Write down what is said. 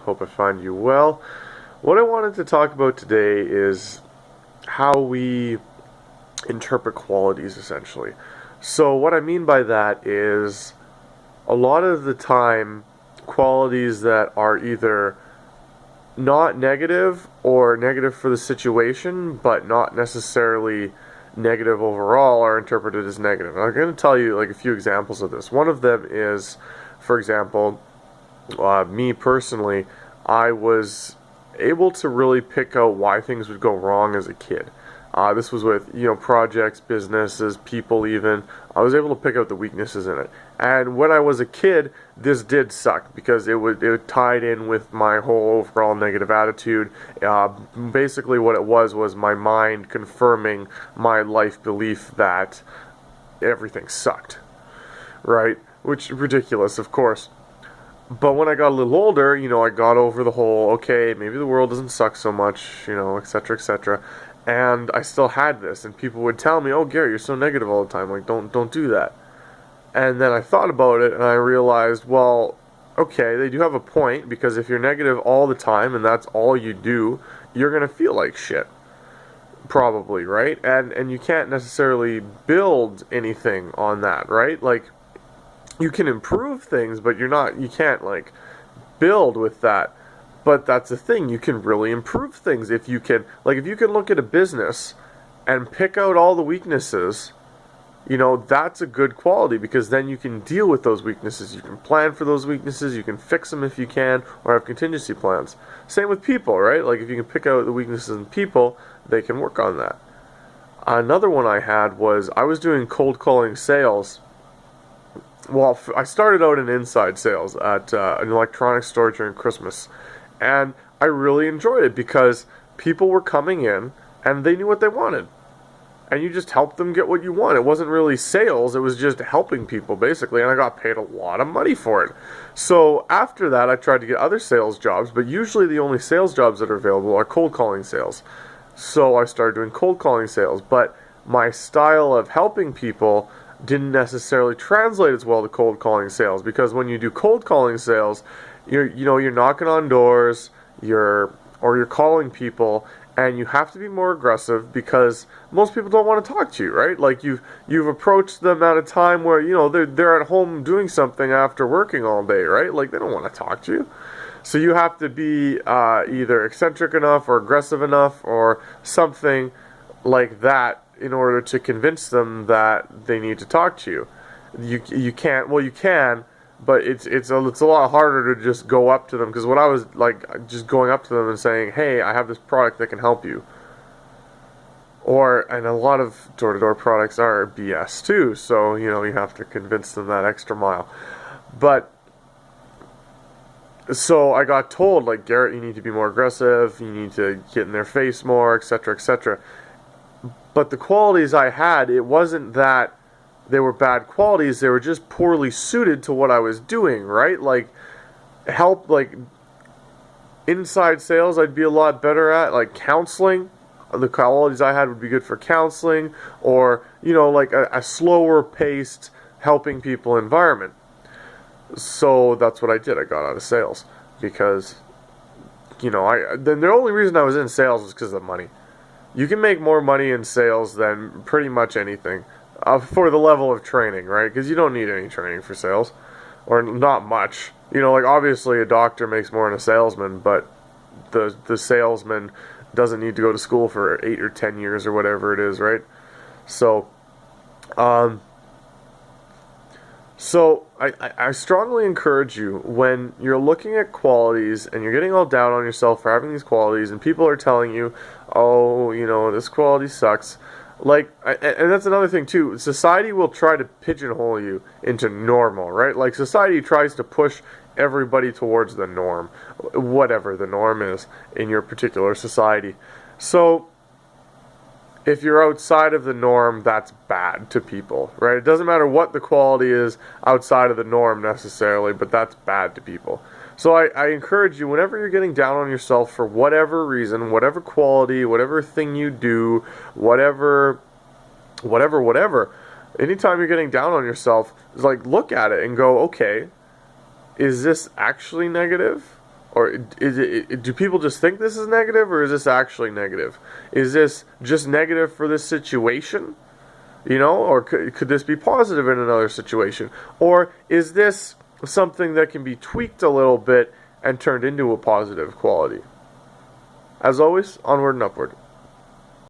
Hope I find you well. What I wanted to talk about today is how we interpret qualities, essentially. So, what I mean by that is a lot of the time, qualities that are either not negative or negative for the situation, but not necessarily negative overall, are interpreted as negative. And I'm going to tell you like a few examples of this. One of them is, for example, me personally, I was able to really pick out why things would go wrong as a kid. This was with, projects, businesses, people even. I was able to pick out the weaknesses in it. And when I was a kid, this did suck because it tied in with my whole overall negative attitude. Basically what it was my mind confirming my life belief that everything sucked. Right? Which is ridiculous, of course. But when I got a little older, I got over the whole, okay, maybe the world doesn't suck so much, etc., etc. And I still had this, and people would tell me, "Oh, Gary, you're so negative all the time. Like, don't do that." And then I thought about it, and I realized, well, okay, they do have a point, because if you're negative all the time and that's all you do, you're gonna feel like shit, probably, right? And you can't necessarily build anything on that, right? Like, you can improve things, but you can't like build with that. But that's the thing, you can really improve things if you can look at a business and pick out all the weaknesses. That's a good quality, because then you can deal with those weaknesses. You can plan for those weaknesses, you can fix them if you can, or have contingency plans. Same with people, right? Like, if you can pick out the weaknesses in people, they can work on that. Another one I had was, I was doing cold calling sales. Well, I started out in inside sales at an electronics store during Christmas, and I really enjoyed it because people were coming in and they knew what they wanted, and you just helped them get what you want. It wasn't really sales, it was just helping people, basically, and I got paid a lot of money for it. So after that, I tried to get other sales jobs, but usually the only sales jobs that are available are cold calling sales. So I started doing cold calling sales, but my style of helping people didn't necessarily translate as well to cold calling sales, because when you do cold calling sales, you're knocking on doors, you're calling people, and you have to be more aggressive because most people don't want to talk to you, right? Like, you've approached them at a time where they're at home doing something after working all day, right? Like, they don't want to talk to you. So you have to be either eccentric enough or aggressive enough or something like that in order to convince them that they need to talk to you. You can't. Well, you can, but it's a lot harder to just go up to them, because what I was like, just going up to them and saying, "Hey, I have this product that can help you." And a lot of door-to-door products are BS too, so you have to convince them that extra mile. But so I got told, like, Garrett, you need to be more aggressive, you need to get in their face more, etc., etc. But the qualities I had, it wasn't that they were bad qualities, they were just poorly suited to what I was doing, right? Like, inside sales I'd be a lot better at, like counseling. The qualities I had would be good for counseling, or, like a slower paced helping people environment. So that's what I did. I got out of sales because, the only reason I was in sales was because of the money. You can make more money in sales than pretty much anything for the level of training, right? Because you don't need any training for sales, or not much. Like, obviously a doctor makes more than a salesman, but the salesman doesn't need to go to school for 8 or 10 years or whatever it is, right? So, I strongly encourage you, when you're looking at qualities and you're getting all down on yourself for having these qualities, and people are telling you, "Oh, this quality sucks." Like, and that's another thing too. Society will try to pigeonhole you into normal, right? Like, society tries to push everybody towards the norm, whatever the norm is in your particular society. So, if you're outside of the norm, that's bad to people, right? It doesn't matter what the quality is outside of the norm necessarily, but that's bad to people. So I encourage you, whenever you're getting down on yourself for whatever reason, whatever quality, whatever thing you do, whatever, anytime you're getting down on yourself, like, look at it and go, okay, is this actually negative? Or do people just think this is negative, or is this actually negative? Is this just negative for this situation? Or could this be positive in another situation? Or is this something that can be tweaked a little bit and turned into a positive quality? As always, onward and upward.